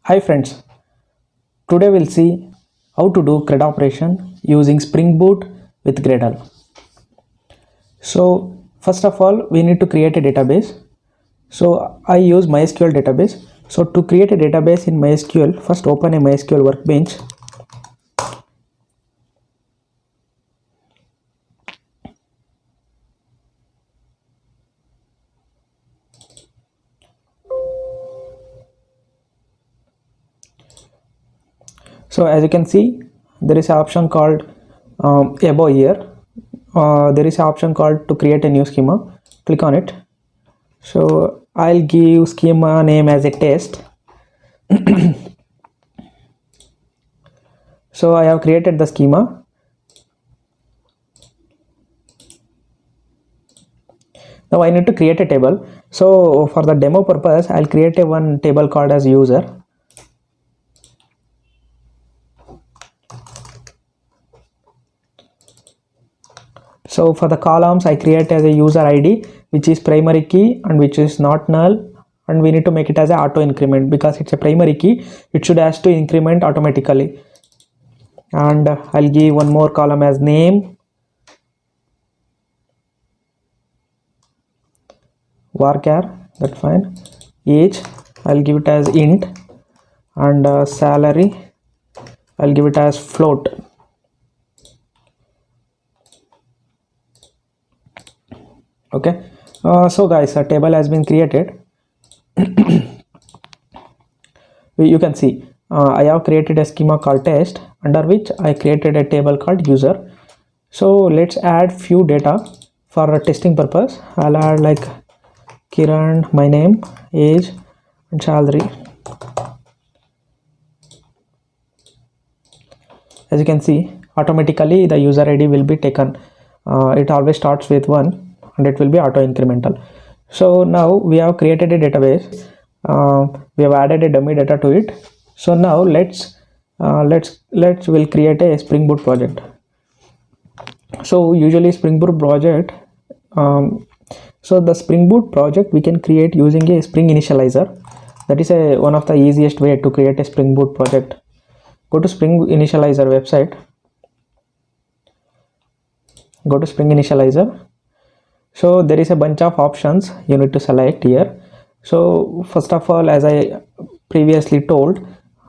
Hi friends, today we'll see how to do CRUD operation using Spring Boot with Gradle. So first of all, we need to create a database. So I use MySQL database. So to create a database in MySQL, first open a MySQL workbench. So as you can see, there is an option called above here. There is an option called to create a new schema. Click on it. So I'll give schema name as a test. So I have created the schema. Now I need to create a table. So for the demo purpose, I'll create a one table called as user. So for the columns, I create as a user ID, which is primary key and which is not null. And we need to make it as a auto increment because it's a primary key. It should has to increment automatically. And I'll give one more column as name, varchar, that's fine. Age, I'll give it as int, and salary, I'll give it as float. Okay, so guys, a table has been created. You can see I have created a schema called test, under which I created a table called user. So let's add few data for a testing purpose. I'll add like Kiran, my name, age, and salary. As you can see, automatically the user ID will be taken. It always starts with 1 and it will be auto incremental. So now we have created a database. We have added a dummy data to it. So now we'll create a Spring Boot project. So usually Spring Boot project, so the Spring Boot project we can create using a Spring Initializer. That is one of the easiest way to create a Spring Boot project. Go to Spring Initializer website. Go to Spring Initializer. So there is a bunch of options you need to select here. So first of all, as I previously told,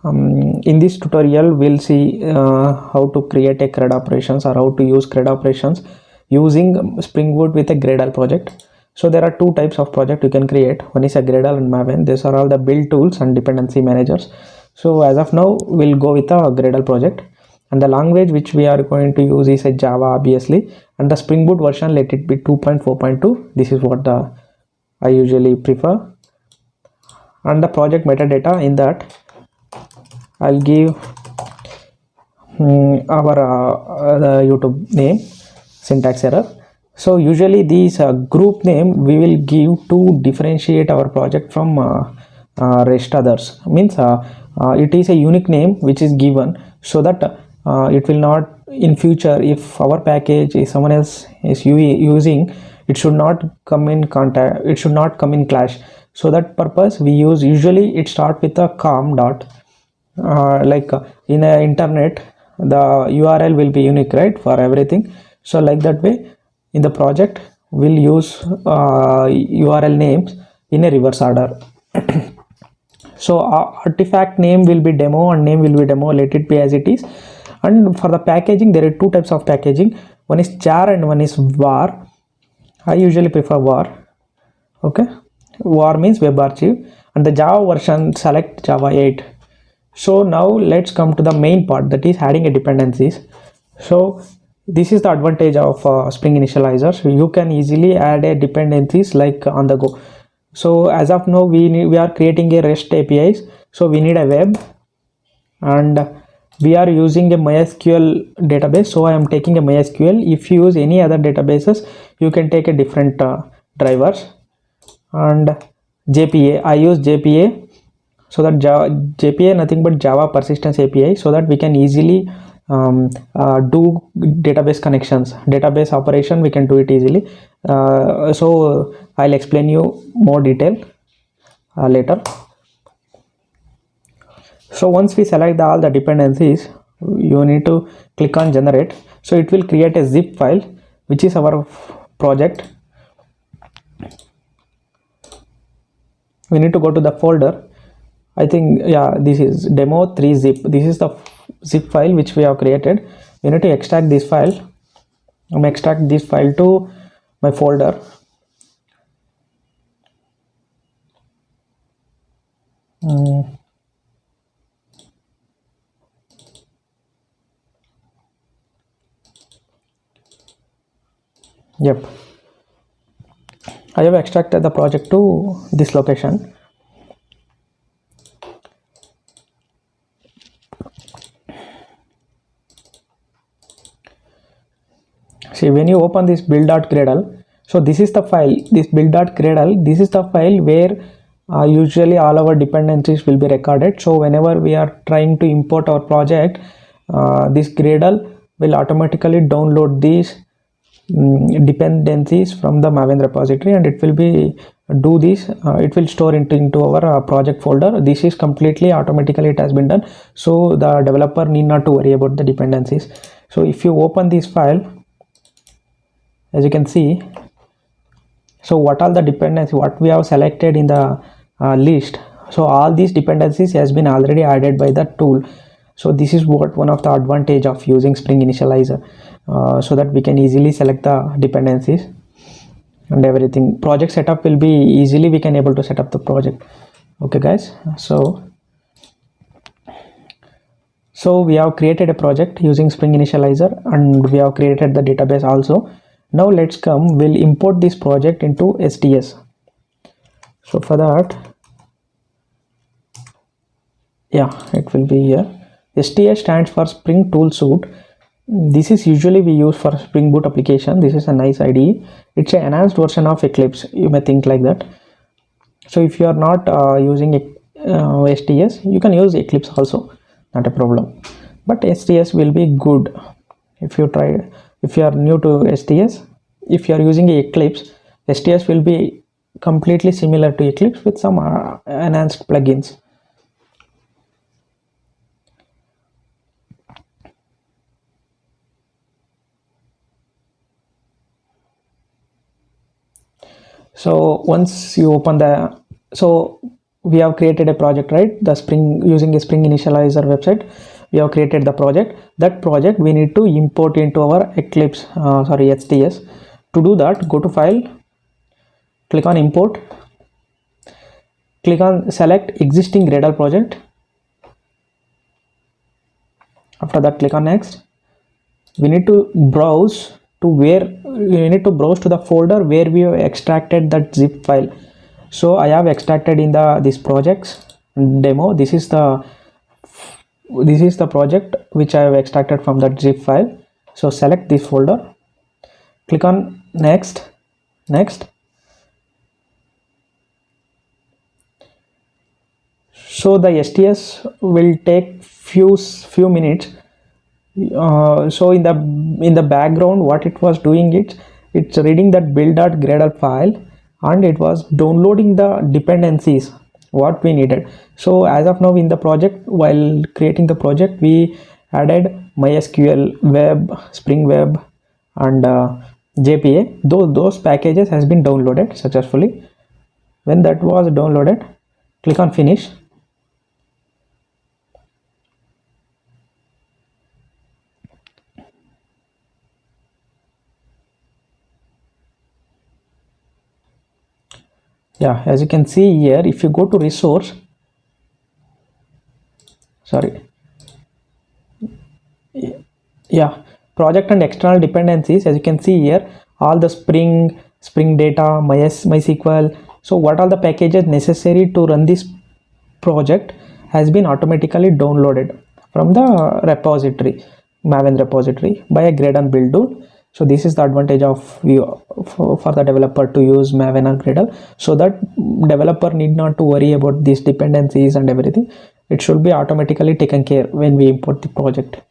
in this tutorial we'll see how to create a CRUD operations or how to use CRUD operations using Spring Boot with a Gradle project. So there are two types of project you can create. One is a Gradle and Maven. These are all the build tools and dependency managers. So as of now, we'll go with a Gradle project, and the language which we are going to use is a Java obviously, and the Spring Boot version, let it be 2.4.2. this is what I usually prefer. And the project metadata, in that I'll give our the YouTube name, syntax error. So usually these group name we will give to differentiate our project from rest others. Means it is a unique name which is given, so that it will not in future, if our package is someone else is using, it should not come in contact, it should not come in clash. So that purpose we use, usually it start with a com dot, like in a internet the URL will be unique, right, for everything. So like that way in the project we'll use URL names in a reverse order. So artifact name will be demo and name will be demo, let it be as it is. And for the packaging, there are two types of packaging. One is char and one is var. I usually prefer var. Okay, var means web archive, and the Java version select Java 8. So now let's come to the main part, that is adding a dependencies. So this is the advantage of Spring Initializer. So you can easily add a dependencies like on the go. So as of now we are creating a REST APIs, so we need a web, and we are using a MySQL database, so I am taking a MySQL. If you use any other databases, you can take a different drivers. And JPA, I use JPA, so that JPA nothing but Java Persistence API, so that we can easily do database connections, database operation, we can do it easily. So I'll explain you more detail later. So once we select all the dependencies, you need to click on generate. So it will create a zip file which is our project. We need to go to the folder. I think, yeah, this is demo3 zip. This is the zip file which we have created. We need to extract this file. I'm extract this file to my folder. Yep, I have extracted the project to this location. See, when you open this build.gradle, so this is the file, this build.gradle, this is the file where usually all our dependencies will be recorded. So whenever we are trying to import our project, this Gradle will automatically download these dependencies from the Maven repository, and it will be do this. It will store into our project folder. This is completely automatically, it has been done, so the developer need not to worry about the dependencies. So if you open this file, as you can see, so what all the dependencies what we have selected in the list, so all these dependencies has been already added by the tool. So this is what one of the advantage of using Spring Initializer, so that we can easily select the dependencies and everything. Project setup will be easily, we can able to set up the project. Okay guys, so we have created a project using Spring Initializer, and we have created the database also. Now let's come, we'll import this project into STS. So for that, yeah, it will be here. STS stands for Spring Tool Suite. This is usually we use for Spring Boot application. This is a nice IDE. It's an enhanced version of Eclipse, you may think like that. So if you are not using STS, you can use Eclipse also, not a problem, but STS will be good. If you are new to STS, if you are using Eclipse, STS will be completely similar to Eclipse with some enhanced plugins. So once you open so we have created a project, right? The Spring, using a Spring Initializer website, we have created the project. That project we need to import into our Eclipse, STS. To do that, go to File, click on Import, click on Select Existing Gradle project. After that, click on Next. We need to browse to the folder where we have extracted that zip file. So I have extracted in this projects demo. This is the project which I have extracted from that zip file. So select this folder, click on Next. So the STS will take few minutes. So in the background, what it was doing, it's reading that build.gradle file, and it was downloading the dependencies what we needed. So as of now in the project, while creating the project, we added MySQL, Web, Spring Web, and JPA. Those packages has been downloaded successfully. When that was downloaded, click on Finish. Yeah, as you can see here, if you go to resource, project and external dependencies, as you can see here, all the Spring Data, MySQL. So what are the packages necessary to run this project has been automatically downloaded from the repository, Maven repository, by a Gradle build tool. So this is the advantage of for the developer to use Maven or Gradle, so that developer need not to worry about these dependencies and everything. It should be automatically taken care when we import the project.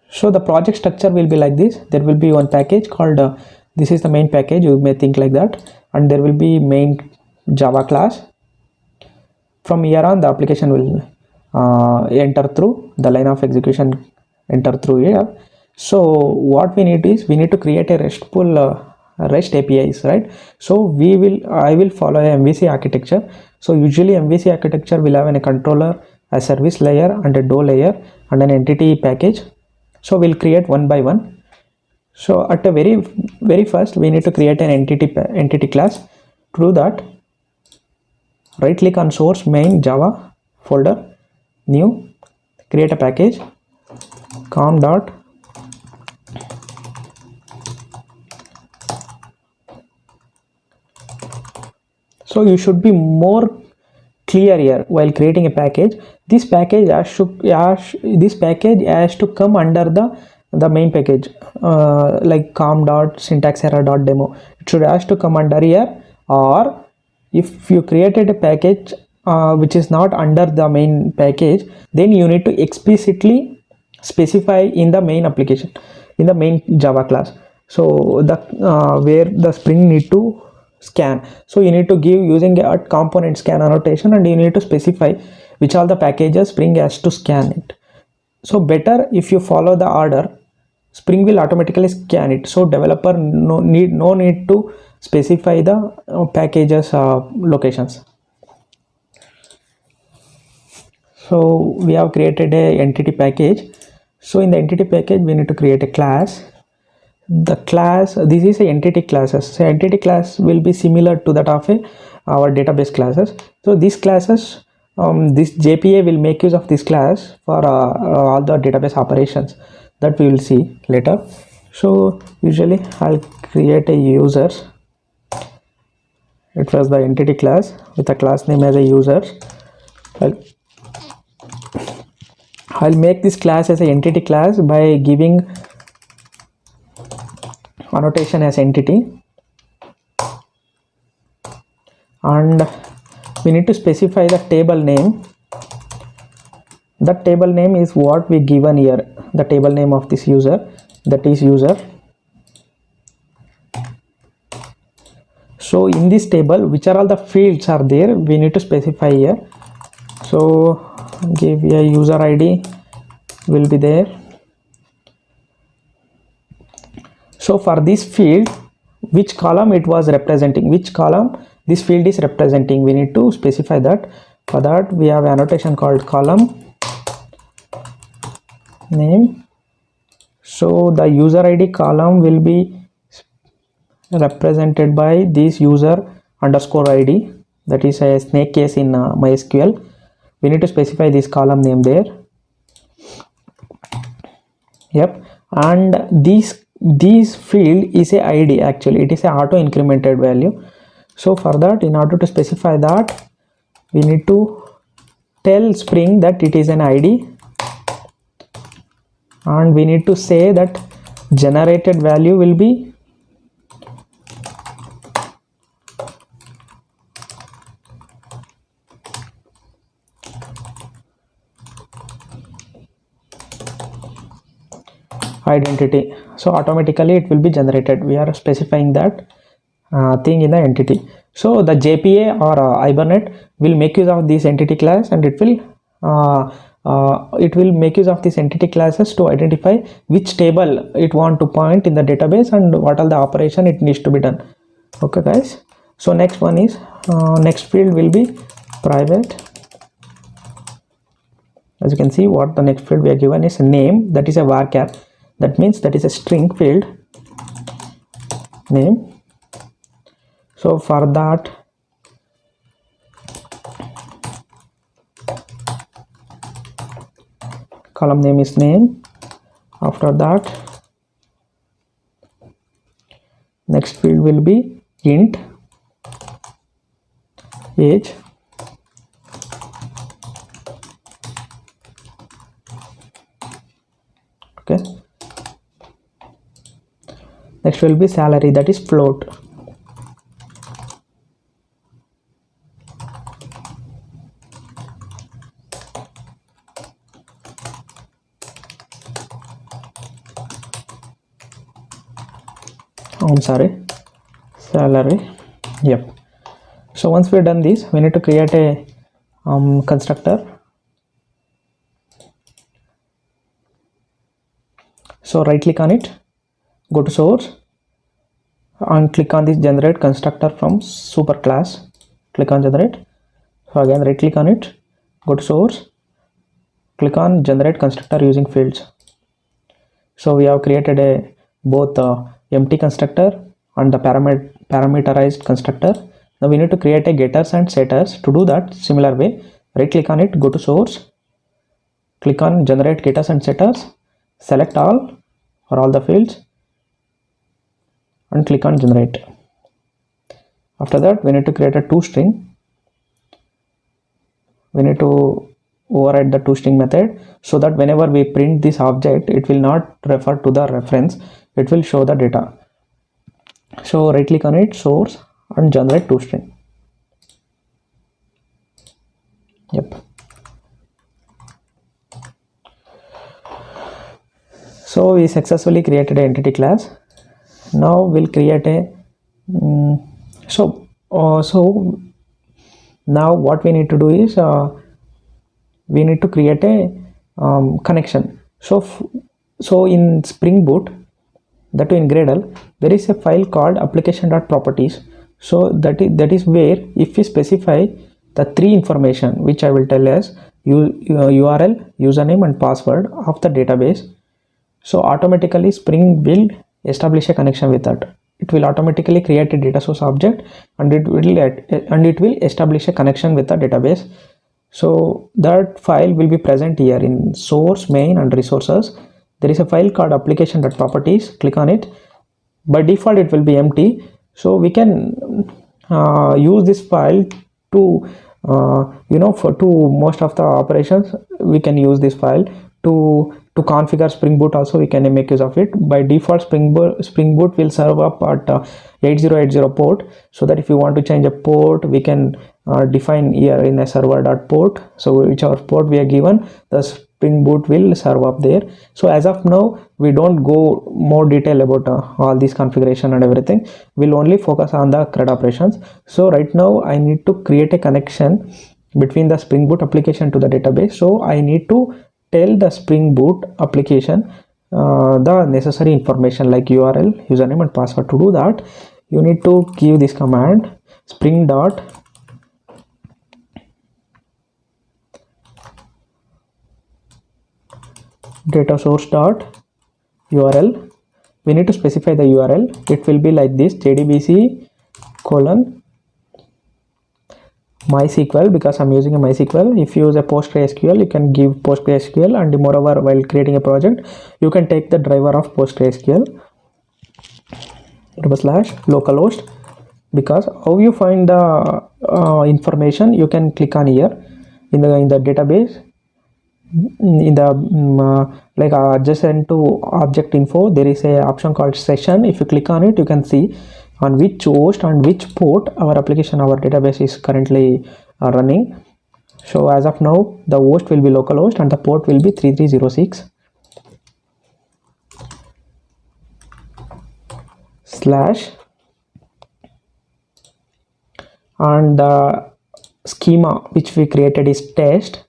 So the project structure will be like this. There will be one package called this is the main package, you may think like that, and there will be main Java class. From here on, the application will enter through the line of execution, enter through here. So what we need is, we need to create a RESTful REST APIs, right? So I will follow a MVC architecture. So usually MVC architecture will have a controller, a service layer, and a DO layer, and an entity package. So we'll create one by one. So at the very first, we need to create an entity class. To do that, right click on source main Java folder, new, create a package, com dot so you should be more clear here while creating a package. This package has to come under the main package, like com dot syntax error dot demo. It should has to come under here. Or if you created a package which is not under the main package, then you need to explicitly specify in the main application, in the main Java class. So the where the Spring need to scan, so you need to give using a component scan annotation, and you need to specify which all the packages Spring has to scan it. So better if you follow the order, Spring will automatically scan it. So developer no need to specify the packages locations. So we have created a entity package. So in the entity package, we need to create a class. The class, this is a entity classes. So entity class will be similar to that of our database classes. So these classes, this JPA will make use of this class for all the database operations that we will see later. So usually I'll create a users. It was the entity class with a class name as a users. I'll make this class as an entity class by giving annotation as entity, and we need to specify the table name. That table name is what we given here, the table name of this user, that is user. So in this table, which are all the fields are there, we need to specify here. So give a user ID will be there. So for this field, which column it was representing, which column this field is representing, we need to specify that. For that, we have annotation called column name. So the user ID column will be represented by this user underscore ID, that is a snake case in MySQL. We need to specify this column name there. Yep. And this field is a ID. Actually it is a auto incremented value. So for that, in order to specify that, we need to tell Spring that it is an ID, and we need to say that generated value will be identity. So automatically it will be generated. We are specifying that thing in the entity. So the JPA or Hibernate will make use of this entity class, and it will make use of these entity classes to identify which table it want to point in the database and what are the operation it needs to be done. Okay guys, so next one is next field will be private. As you can see, what the next field we are given is name, that is a varchar. That means that is a string field name. So for that, column name is name. After that, next field will be int age. Okay. Next will be salary, that is float. I'm sorry, salary. Yep. So once we've done this, we need to create a constructor. So right click on it, go to source and click on this generate constructor from superclass. Click on generate. So again right click on it, go to source, click on generate constructor using fields. So we have created a both empty constructor and the parameterized constructor. Now we need to create a getters and setters. To do that, similar way, right click on it, go to source, click on generate getters and setters, select all for all the fields and click on generate. After that, we need to create a toString. We need to override the toString method so that whenever we print this object, it will not refer to the reference, it will show the data. So right click on it, source, and generate toString. Yep. So we successfully created an entity class. Now we'll create a so now what we need to do is we need to create a connection. So in Spring Boot, that in Gradle, there is a file called application.properties. So that is where if we specify the three information which I will tell as URL, username and password of the database, so automatically Spring will establish a connection with that. It will automatically create a data source object and it will establish a connection with the database. So that file will be present here in source, main and resources. There is a file called application.properties. Click on it. By default it will be empty, so we can use this file to for to most of the operations we can use this file to configure Spring Boot. Also we can make use of it. By default Spring Boot will serve up at 8080 port, so that if you want to change a port, we can define here in a server.port. So whichever port we are given, the Spring Boot will serve up there. So as of now, we don't go more detail about all this configuration and everything. We'll only focus on the CRUD operations. So right now I need to create a connection between the Spring Boot application to the database. So I need to tell the Spring Boot application the necessary information like URL, username and password. To do that, you need to give this command spring dot data source dot URL. We need to specify the URL. It will be like this: jdbc colon MySQL, because I'm using a MySQL. If you use a PostgreSQL, you can give PostgreSQL, and moreover, while creating a project, you can take the driver of PostgreSQL / localhost, because how you find the information, you can click on here in the database in the like adjacent to object info. There is a option called session. If you click on it, you can see on which host and which port our application, our database is currently running. So as of now, the host will be localhost and the port will be 3306 / and the schema which we created is test.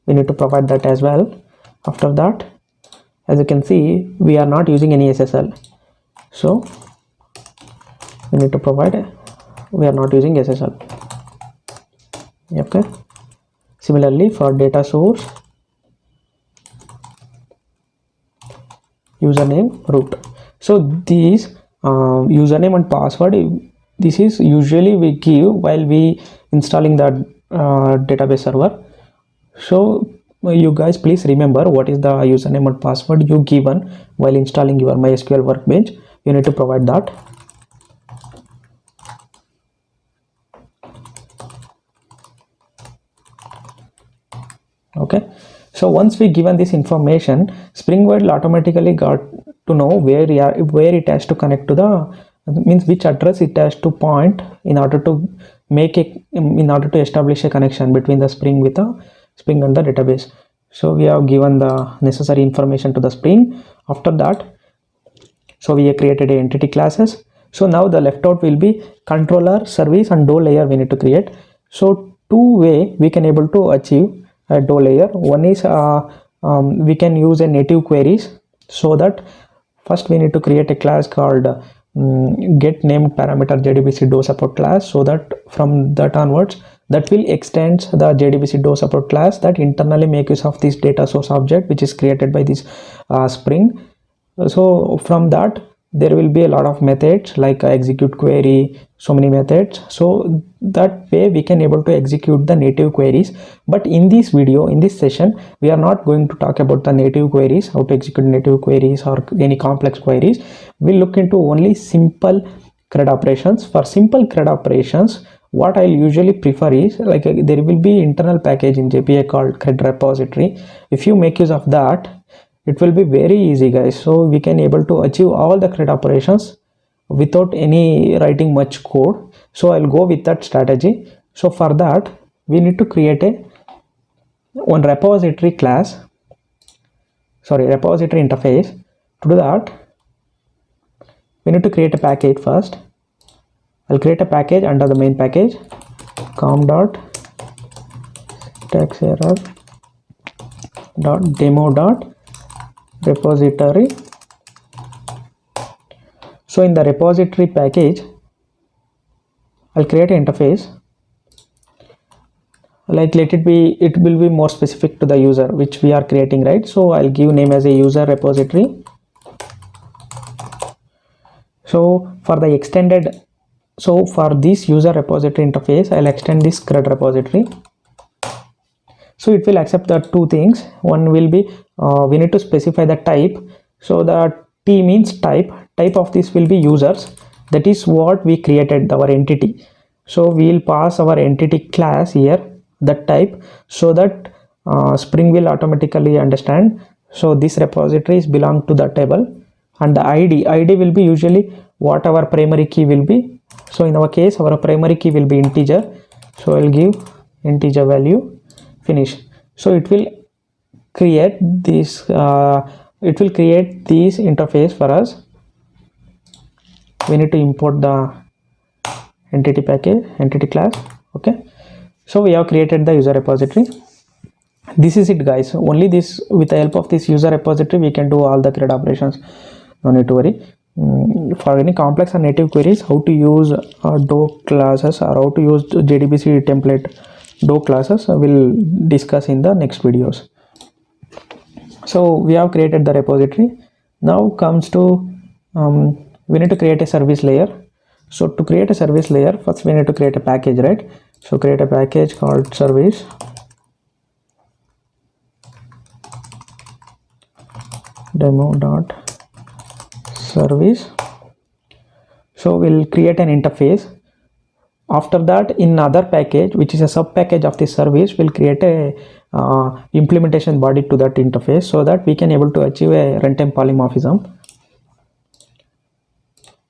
We need to provide that as well. After that, as you can see, we are not using any SSL, so we need to provide we are not using SSL. Okay, similarly for data source, username, root. So these username and password, this is usually we give while we installing the database server. So you guys please remember what is the username and password you given while installing your MySQL Workbench. You need to provide that. Okay, so once we given this information, Spring Boot will automatically got to know where it has to connect to the, means which address it has to point in order to establish a connection between the Spring with the Spring and the database. So we have given the necessary information to the Spring. After that, so we have created a entity classes. So now the left out will be controller, service and DO layer we need to create. So two way we can able to achieve a DO layer. One is we can use a native queries, so that first we need to create a class called get named parameter JDBC DO support class, so that from that onwards that will extend the JDBC DO support class that internally make use of this data source object which is created by this Spring. So from that there will be a lot of methods like execute query, so many methods, so that way we can able to execute the native queries. But in this video, in this session, we are not going to talk about the native queries, how to execute native queries or any complex queries. We'll look into only simple CRUD operations. For simple CRUD operations, what I'll usually prefer is like there will be internal package in JPA called CRUD repository. If you make use of that, it will be very easy, guys. So we can able to achieve all the CRUD operations without any writing much code. So I'll go with that strategy. So for that we need to create one repository class, repository interface. To do that we need to create a package first. I'll create a package under the main package com.syntaxerror.demo.repository. So in the repository package I'll create an interface, like it will be more specific to the user which we are creating, right? So I'll give name as a user repository. So for the extended, so for this user repository interface I'll extend this CRUD repository. So it will accept the two things. One will be we need to specify the type. So the T means type of this will be users. That is what we created, our entity. So we will pass our entity class here, that type, so that Spring will automatically understand. So this repository is belong to the table, and the ID will be usually what our primary key will be. So in our case our primary key will be integer. So I'll give integer value, finish. So it will create this interface for us. We need to import the entity package, entity class. Okay, so we have created the user repository. This is it, guys. Only this, with the help of this user repository we can do all the CRUD operations. No need to worry. For any complex or native queries, how to use DO classes or how to use JDBC template DO classes, I will discuss in the next videos. So we have created the repository. Now comes to we need to create a service layer. So to create a service layer, first we need to create a package, right? So create a package called service. Demo.service. So we'll create an interface. After that, in other package, which is a sub package of this service, we'll create a implementation body to that interface, so that we can able to achieve a runtime polymorphism.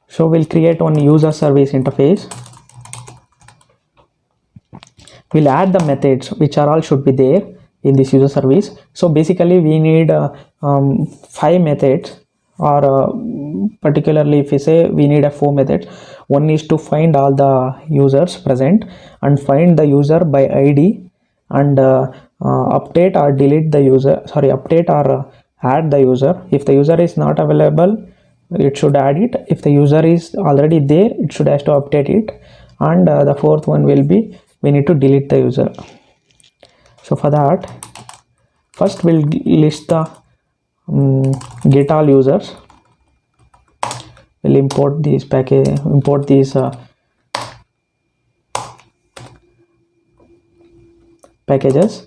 So we'll create one user service interface. We'll add the methods which are all should be there in this user service. So basically we need 5 methods, or particularly if we say we need 4 methods. One is to find all the users present and find the user by ID, and update or delete the user, update or add the user. If the user is not available, it should add it. If the user is already there, it should have to update it. And the fourth one will be we need to delete the user. So for that, first we'll list the get all users. We'll import these package, import these packages.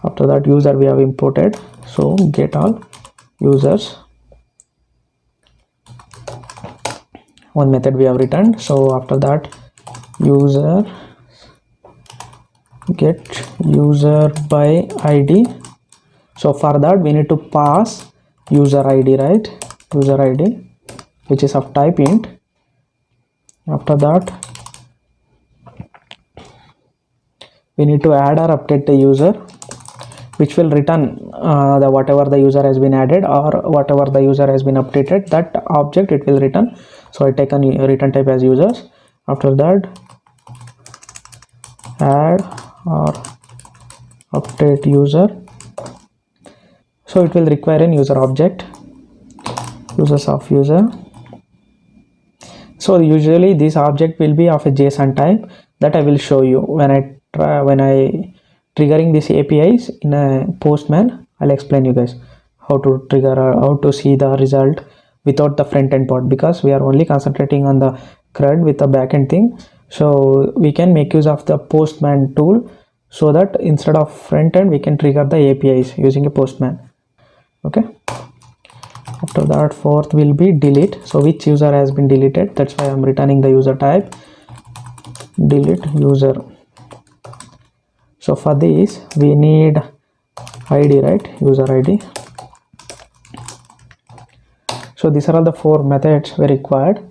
After that, user we have imported. So get all users. One method we have returned. So after that, user get user by ID. So for that we need to pass user ID, right? User ID, which is of type int. After that, we need to add or update the user, which will return the whatever the user has been added or whatever the user has been updated, that object it will return. So I take a return type as users. After that, add or update user. So it will require an user object, users of user. So usually this object will be of a JSON type that I will show you when I triggering these APIs in a Postman. I'll explain you guys how to trigger or how to see the result without the front end part, because we are only concentrating on the CRUD with the backend thing. So we can make use of the Postman tool, so that instead of front end we can trigger the APIs using a Postman. Okay. After that, fourth will be delete. So which user has been deleted, that's why I'm returning the user type, delete user. So for this we need ID, right? User ID. So these are all the 4 methods we required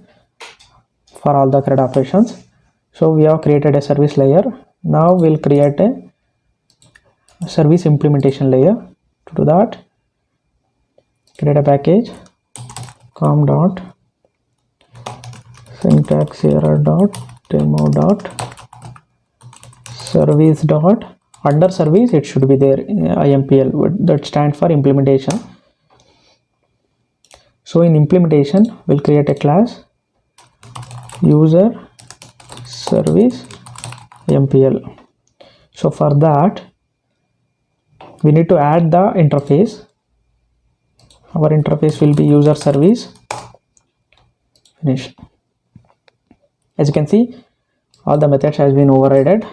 for all the CRUD operations. So we have created a service layer. Now we'll create a service implementation layer. To do that, create a package com dot syntax error dot demo dot service dot, under service it should be there IMPL, that stands for implementation. So in implementation we'll create a class user service MPL. So for that we need to add the interface. Our interface will be user service. Finish. As you can see, all the methods has been overridden.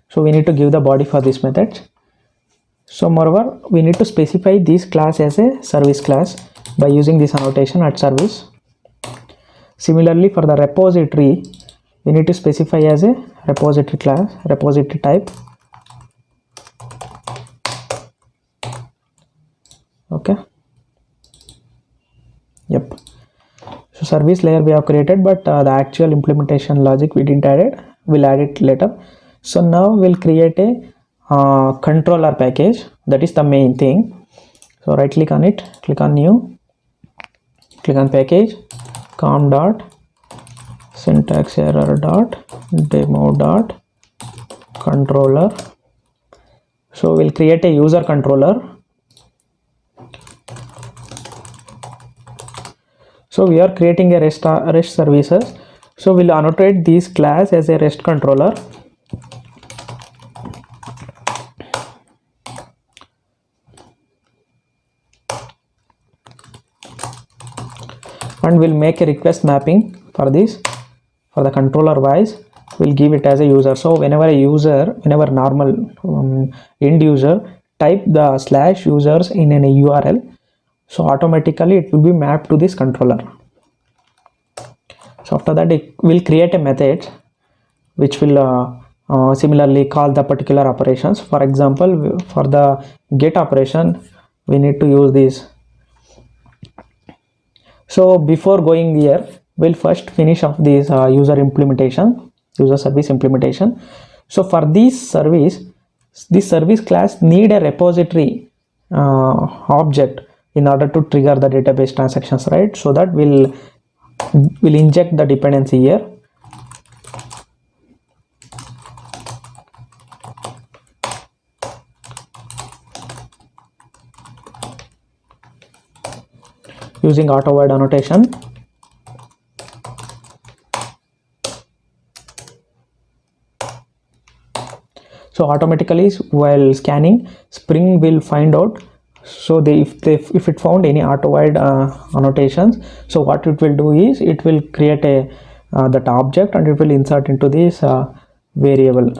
So we need to give the body for this method. So moreover, we need to specify this class as a service class by using this annotation at service. Similarly, for the repository, we need to specify as a repository class, repository type. Okay. Yep. So service layer we have created, but the actual implementation logic we didn't add it. We'll add it later. So now we'll create a controller package. That is the main thing. So right click on it, click on new, click on package, com dot syntax error dot demo dot controller. So we'll create a user controller. So we are creating a REST services. So we'll annotate this class as a REST controller. And we'll make a request mapping for this. For the controller wise, we'll give it as a user. So whenever normal end user type the slash users in an URL, so automatically it will be mapped to this controller. So after that, it will create a method which will similarly call the particular operations. For example, for the get operation, we need to use this. So before going here, we'll first finish off this user service implementation. So for this service class need a repository object in order to trigger the database transactions, right? So that we'll inject the dependency here. Using auto void annotation. So automatically while scanning, Spring will find out. So if it found any auto void annotations, so what it will do is it will create that object and it will insert into this variable.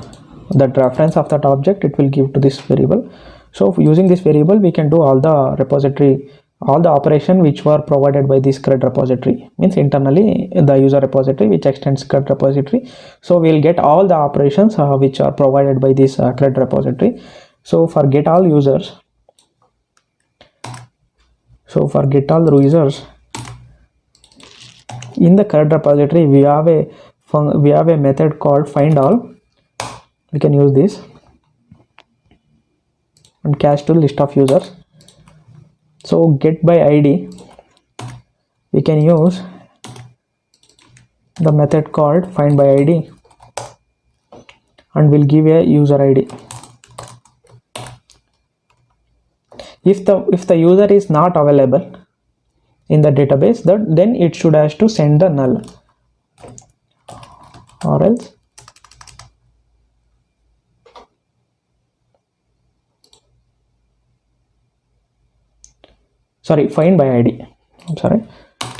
That reference of that object it will give to this variable. So using this variable we can do all the repository, all the operation which were provided by this CRUD repository, means internally the user repository which extends CRUD repository. So we'll get all the operations which are provided by this CRUD repository. So for get all users, in the CRUD repository we have a method called find all. We can use this and cache to list of users. So get by ID, we can use the method called find by ID. and we'll give a user ID. If the user is not available in the database, then it should has to send the null, or else find by ID. I'm sorry.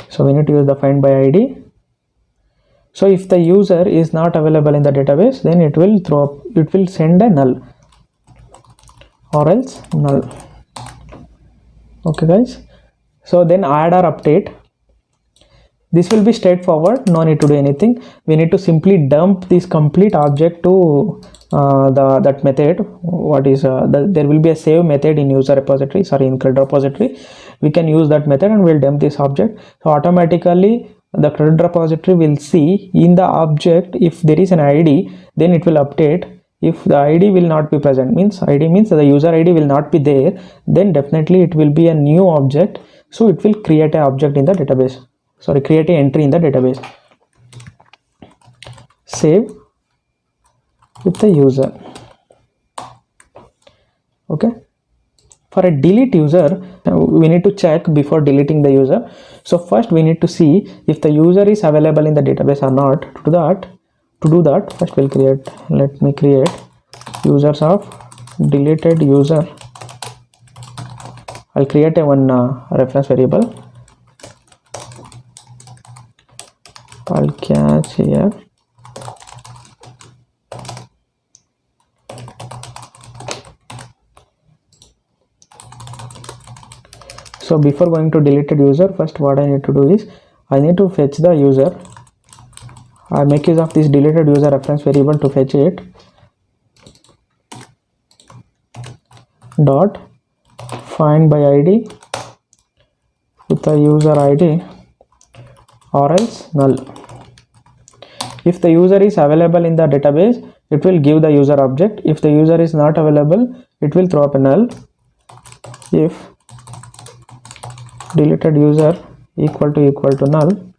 So we need to use the find by ID. So if the user is not available in the database, then it will send a null, or else null. Okay guys, so then add or update, this will be straightforward, no need to do anything. We need to simply dump this complete object to that method. What is there will be a save method in user repository, in CRUD repository. We can use that method and we'll dump this object. So automatically the CRUD repository will see in the object if there is an ID, then it will update. If the ID will not be present, ID means the user ID will not be there, then definitely it will be a new object. So it will create an object in the database, create an entry in the database. Save with the user. Okay. For a delete user, we need to check before deleting the user. So first we need to see if the user is available in the database or not. To do that, first we'll let me create users of deleted user. I'll create one reference variable. I'll catch here. So before going to deleted user, first what I need to do is I need to fetch the user. I make use of this deleted user reference variable to fetch it. Dot find by ID with the user ID, or else null. If the user is available in the database, it will give the user object. If the user is not available, it will throw up a null. If deleted user equal to null,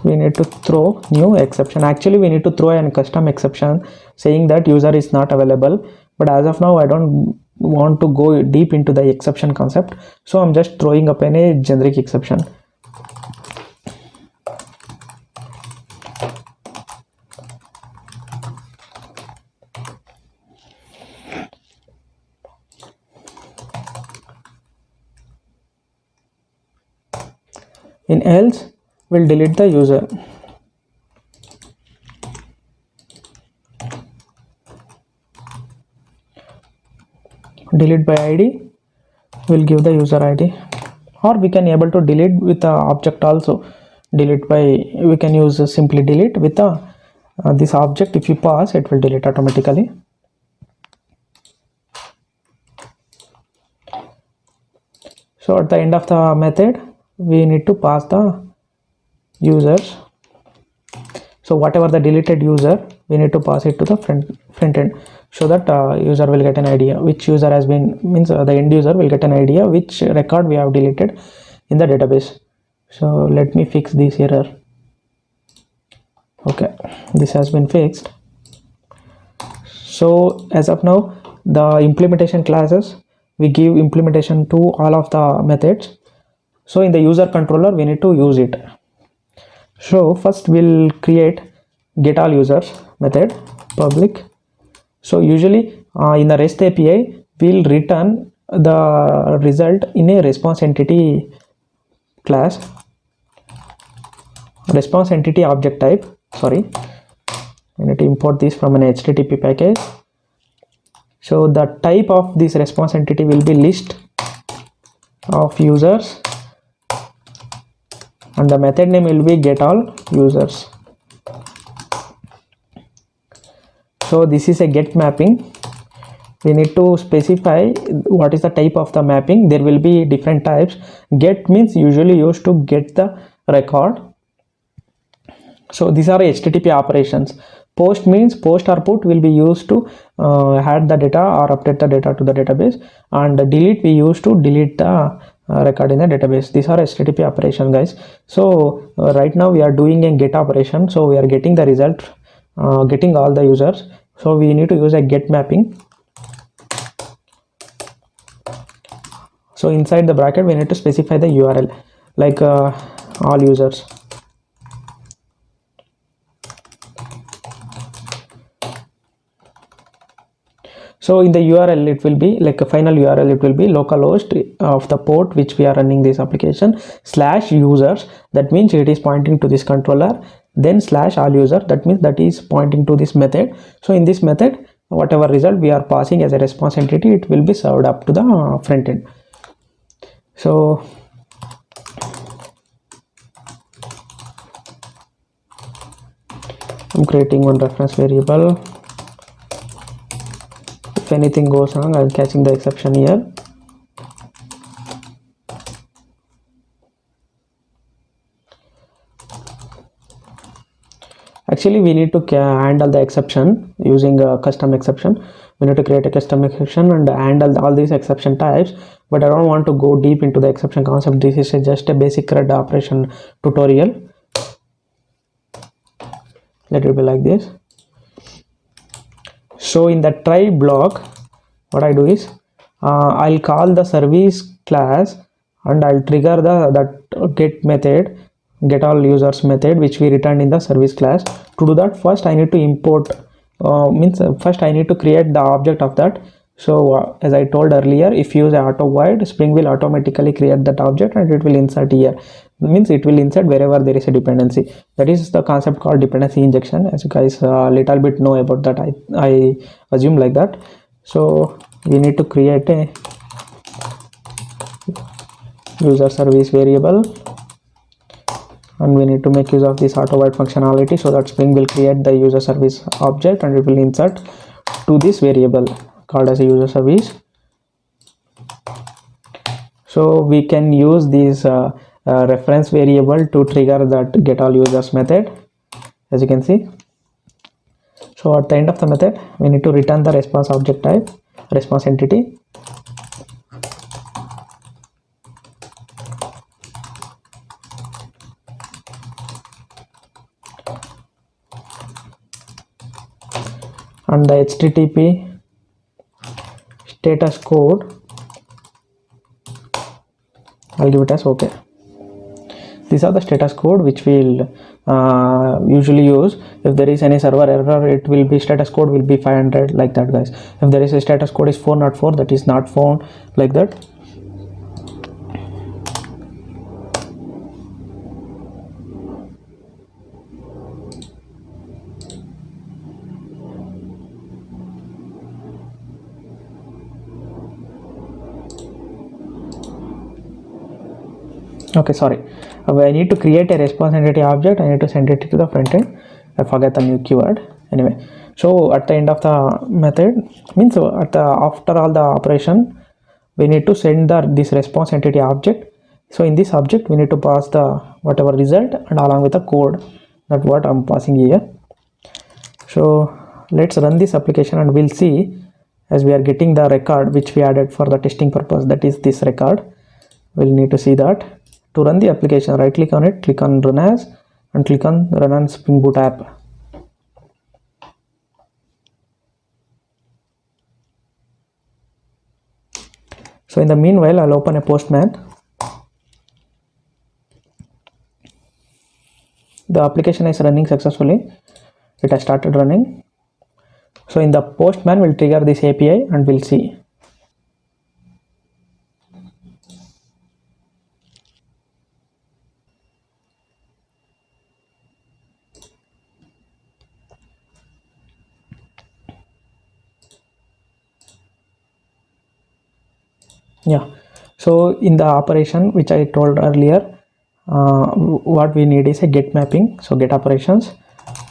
we need to throw new exception. Actually we need to throw a custom exception saying that user is not available, but as of now I don't want to go deep into the exception concept, so I'm just throwing up a generic exception. In else, we'll delete the user. Delete by ID, we'll give the user ID, or we can able to delete with the object also. Delete by, we can use simply delete with the this object. If you pass, it will delete automatically. So at the end of the method, we need to pass the users. So whatever the deleted user, we need to pass it to the front end, so that user will get an idea which user has been, the end user will get an idea which record we have deleted in the database. So let me fix this error. Okay, this has been fixed. So as of now, the implementation classes, we give implementation to all of the methods. So in the user controller, we need to use it. So first we'll create get all users method public. So usually in the REST API, we'll return the result in a response entity class, response entity object type. We need to import this from an HTTP package. So the type of this response entity will be list of users, and the method name will be get all users. So this is a get mapping. We need to specify what is the type of the mapping. There will be different types. Get means usually used to get the record. So these are HTTP operations. Post means post or put will be used to add the data or update the data to the database, and delete we use to delete the record in the database. These are HTTP operations, guys. So right now we are doing a get operation, so we are getting the result, getting all the users. So we need to use a get mapping. So inside the bracket we need to specify the URL, like all users. So in the URL it will be like a final URL, it will be localhost of the port which we are running this application /users, that means it is pointing to this controller, then /all user, that means that is pointing to this method. So in this method, whatever result we are passing as a response entity, it will be served up to the front end. So I'm creating one reference variable. If anything goes wrong, I'm catching the exception here. Actually, we need to handle the exception using a custom exception. We need to create a custom exception and handle all these exception types, but I don't want to go deep into the exception concept. This is just a basic CRUD operation tutorial. Let it be like this. So in the try block, what I do is I'll call the service class and I'll trigger that get method, get all users method, which we returned in the service class. To do that, first I need to import, first I need to create the object of that. So as I told earlier, if you use auto void, Spring will automatically create that object and it will insert here. Means it will insert wherever there is a dependency. That is the concept called dependency injection. As you guys little bit know about that, I assume like that. So we need to create a user service variable, and we need to make use of this auto void functionality, so that Spring will create the user service object and it will insert to this variable called as a user service. So we can use this reference variable to trigger that get all users method, as you can see. So at the end of the method, we need to return the response object type, response entity. And the HTTP status code, I'll give it as OK. These are the status code which we'll usually use. If there is any server error, it will be status code will be 500, like that, guys. If there is a status code is 404, that is not found, like that. Okay, sorry, I need to create a response entity object. I need to send it to the front end. I forget the new keyword. Anyway, so at the end of the method, means after all the operation, we need to send this response entity object. So in this object, we need to pass the whatever result and along with the code. That's what I'm passing here. So let's run this application and we'll see, as we are getting the record which we added for the testing purpose, that is this record. We'll need to see that. To run the application, right click on it, click on run as, and click on run on Spring Boot app. So in the meanwhile, I'll open a Postman. The application is running successfully. It has started running. So in the Postman, we'll trigger this API and we'll see. Yeah, so in the operation which I told earlier, what we need is a get mapping. So get operations,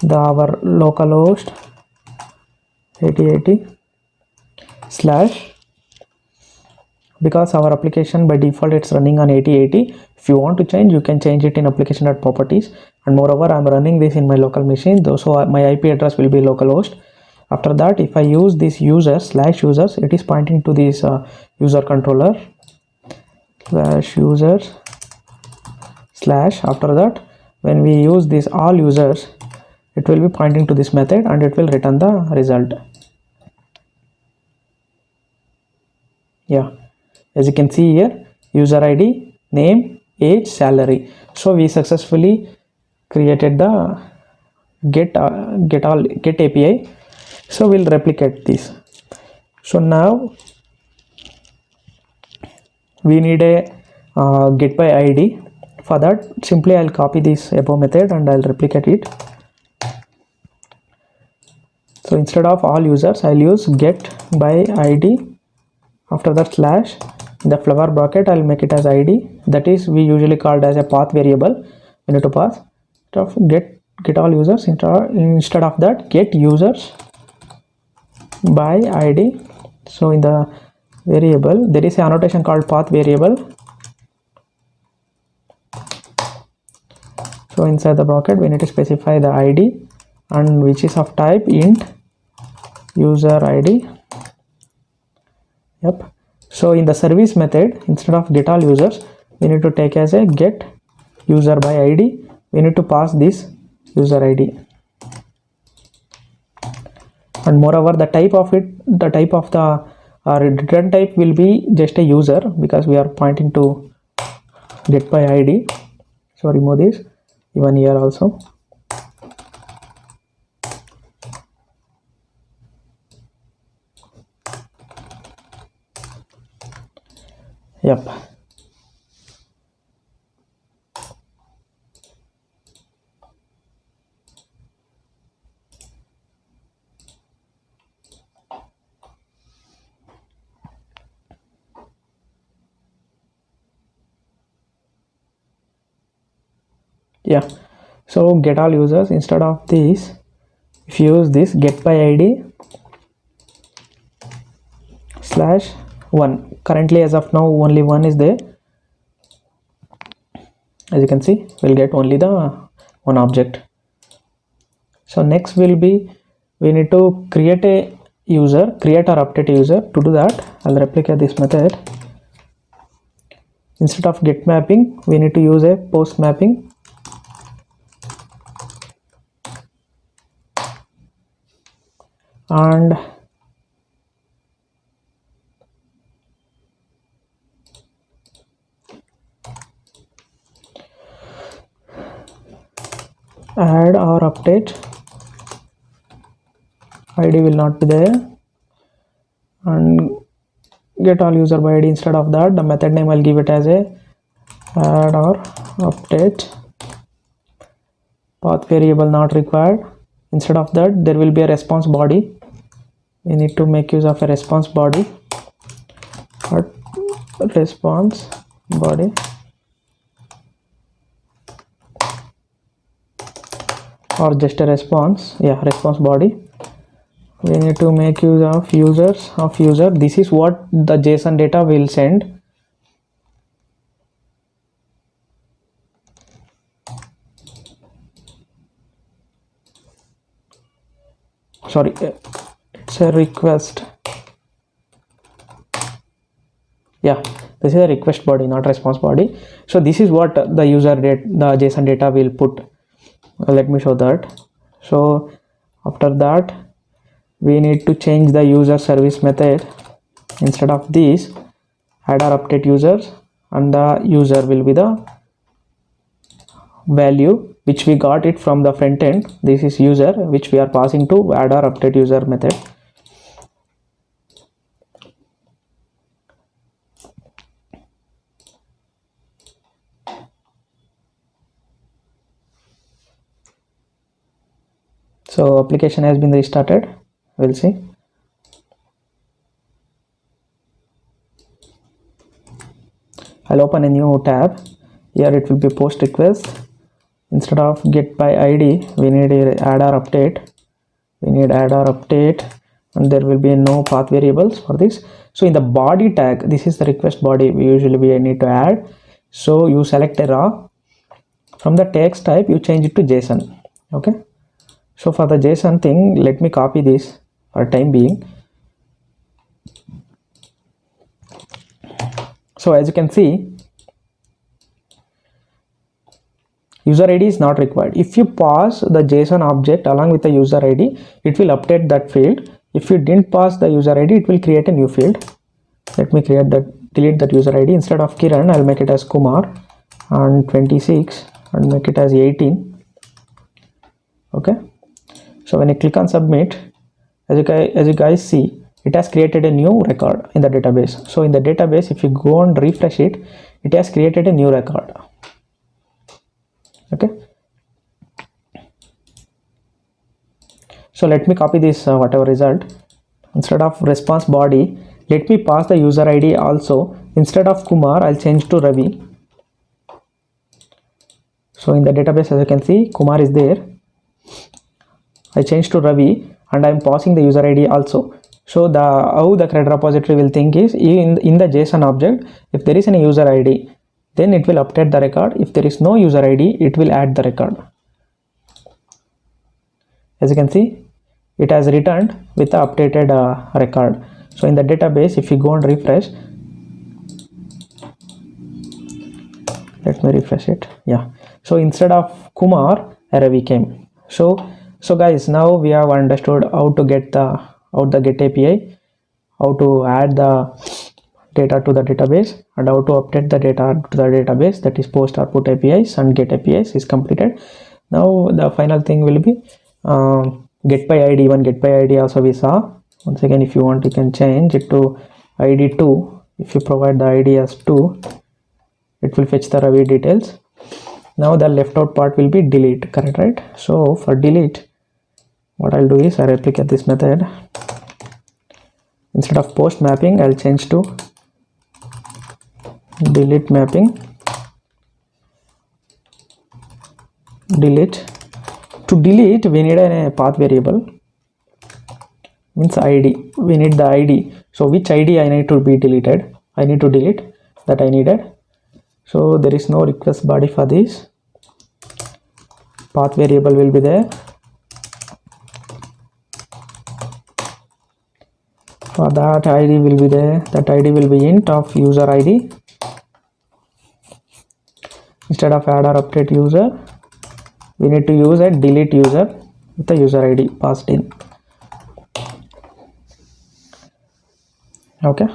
our localhost 8080 / because our application by default it's running on 8080. If you want to change, you can change it in application.properties. And moreover, I'm running this in my local machine, though, so my IP address will be localhost. After that, if I use this user /users, it is pointing to this user controller. slash users slash. After that, when we use this all users, it will be pointing to this method and it will return the result. Yeah, as you can see here, user ID, name, age, salary. So we successfully created the get API. So we'll replicate this. So now we need a get by ID. For that, simply I'll copy this above method and I'll replicate it. So instead of all users, I'll use get by ID. After that slash, in the flower bracket I'll make it as ID, that is we usually called as a path variable. We need to pass of get all users. Instead of that, get users by ID. So in the variable there is an annotation called path variable. So inside the bracket we need to specify the ID and which is of type int user ID. Yep. So in the service method, instead of get all users, we need to take as a get user by ID. We need to pass this user ID. And moreover, the type of the return type will be just a user, because we are pointing to get by ID. So remove this, even here also. Yep. Yeah. So get all users, instead of this, if you use this get by ID slash 1. Currently as of now only 1 is there. As you can see, we'll get only the one object. So next will be, we need to create a user, create or update user. To do that, I'll replicate this method. Instead of get mapping, we need to use a post mapping. And add or update ID will not be there, and get all user by ID. Instead of that, the method name I'll give it as a add or update. Path variable not required. Instead of that, there will be a response body. We need to make use of a response body, but response body or just a response. Yeah, response body. We need to make use of users of user. This is what the JSON data will send. Sorry, it's a request. Yeah, this is a request body, not response body. So this is what the user data, the JSON data will put. Let me show that. So after that, we need to change the user service method. Instead of this, add or update users, and the user will be the value which we got it from the front end. This is user which we are passing to add or update user method. So application has been restarted. We'll see. I'll open a new tab. Here it will be post request. Instead of get by ID, we need a add or update. We need add or update, and there will be no path variables for this. So in the body tag, this is the request body we need to add. So you select a raw. From the text type, you change it to JSON. Okay. So for the JSON thing, let me copy this for time being. So as you can see, user id is not required. If you pass the JSON object along with the user id, it will update that field. If you didn't pass the user id, it will create a new field. Let me delete that user id. Instead of Kiran, I'll make it as Kumar, and 26, and make it as 18. Okay, so when you click on submit, as you guys see, it has created a new record in the database. So in the database, if you go and refresh it, it has created a new record. Okay, so let me copy this whatever result. Instead of response body, let me pass the user id also. Instead of Kumar, I'll change to Ravi. So in the database, as you can see, Kumar is there. I changed to Ravi, and I'm passing the user id also. So how the CRUD repository will think is, in the JSON object, if there is any user id, then it will update the record. If there is no user id, it will add the record. As you can see, it has returned with the updated record. So in the database, if you go and refresh, let me refresh it. Yeah, so instead of Kumar, Ravi came. So guys, now we have understood how to get the get API, how to add the data to the database, and how to update the data to the database, that is post or put APIs and get APIs is completed. Now the final thing will be get by id. One get by id also we saw. Once again, if you want, you can change it to id 2. If you provide the id as 2, it will fetch the Ravi details. Now the left out part will be delete, correct, right? So for delete, what I'll do is I replicate this method. Instead of post mapping, I'll change to delete mapping. Delete. To delete, we need a path variable, means id. We need the id. So which id I need to be deleted? I need to delete that I needed. So there is no request body for this. Path variable will be there. For that, id will be there. That id will be int of user id. Instead of add or update user, we need to use a delete user with the user id passed in. Okay.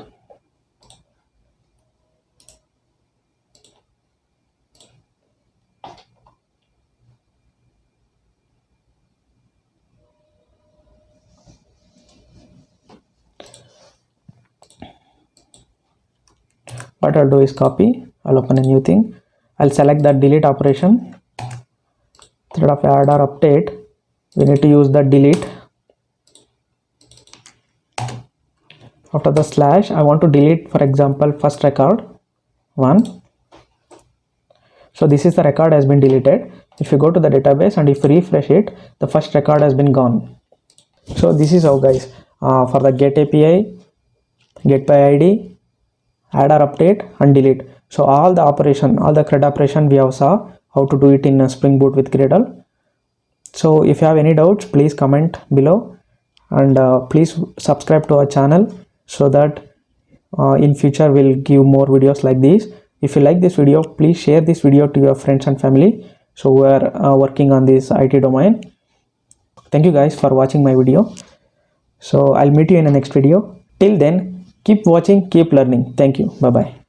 What I'll do is copy. I'll open a new thing. I'll select that delete operation. Instead of add or update, we need to use the delete. After the slash, I want to delete, for example, first record 1. So this is the record has been deleted. If you go to the database and if you refresh it, the first record has been gone. So this is how, guys, for the get API, get by id, add or update, and delete. So all the CRUD operation we have saw how to do it in Spring Boot with Gradle. So if you have any doubts, please comment below, and please subscribe to our channel so that in future we'll give more videos like this. If you like this video, please share this video to your friends and family, so we are working on this IT domain. Thank you guys for watching my video. So I'll meet you in the next video. Till then, keep watching, keep learning. Thank you. Bye bye.